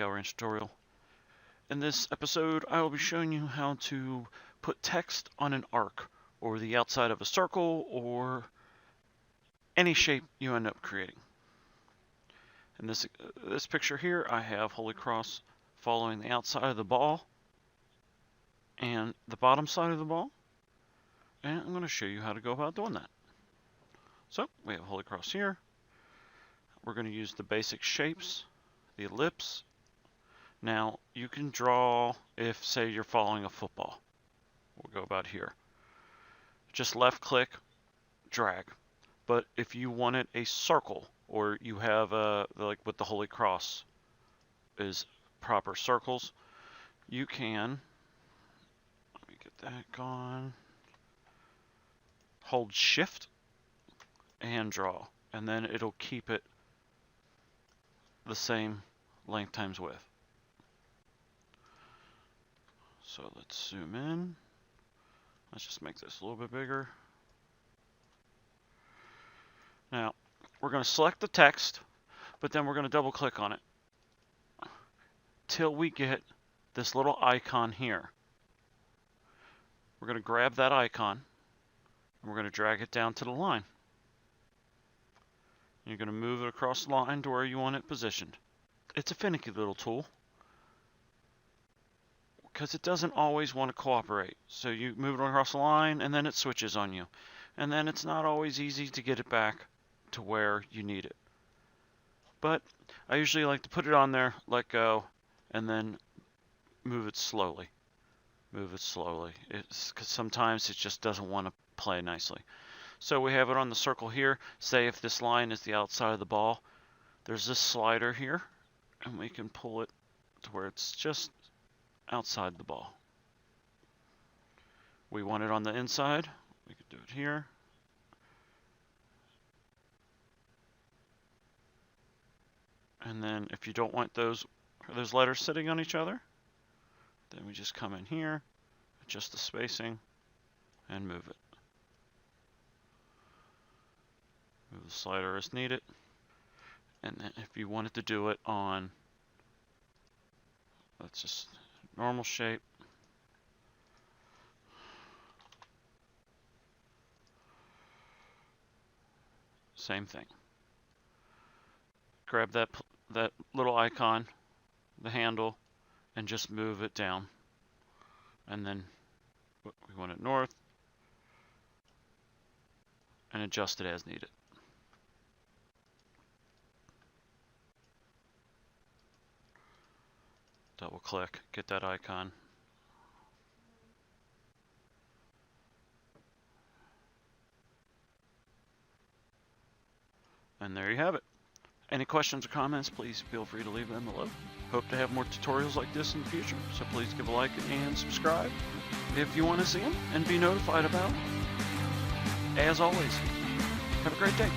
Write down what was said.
Decal Ranch tutorial. In this episode, I will be showing you how to put text on an arc, or the outside of a circle, or any shape you end up creating. In this picture here, I have Holy Cross following the outside of the ball and the bottom side of the ball, and I'm going to show you how to go about doing that. So we have Holy Cross here. We're going to use the basic shapes, the ellipse. Now you can draw, if say you're following a football, we'll go about here. Just left click, drag. But if you wanted a circle, or you have like with the Holy Cross is proper circles, you can, let me get that gone, hold shift and draw, and then it'll keep it the same length times width. So let's zoom in. Let's just make this a little bit bigger. Now, we're going to select the text, but then we're going to double click on it till we get this little icon here. We're going to grab that icon and we're going to drag it down to the line. You're going to move it across the line to where you want it positioned. It's a finicky little tool because it doesn't always want to cooperate. So you move it across the line and then it switches on you. And then it's not always easy to get it back to where you need it. But I usually like to put it on there, let go, and then move it slowly. Move it slowly. It's because sometimes it just doesn't want to play nicely. So we have it on the circle here. Say if this line is the outside of the ball, there's this slider here, and we can pull it to where it's just outside the ball. We want it on the inside. We could do it here. And then if you don't want those letters sitting on each other, then we just come in here, adjust the spacing, and move it. Move the slider as needed. And then if you wanted to do it on, let's just normal shape. Same thing. Grab that little icon, the handle, and just move it down. And then we want it north, and adjust it as needed. Double click, get that icon. And there you have it. Any questions or comments, please feel free to leave them below. Hope to have more tutorials like this in the future, so please give a like and subscribe if you want to see them and be notified about them. As always, have a great day.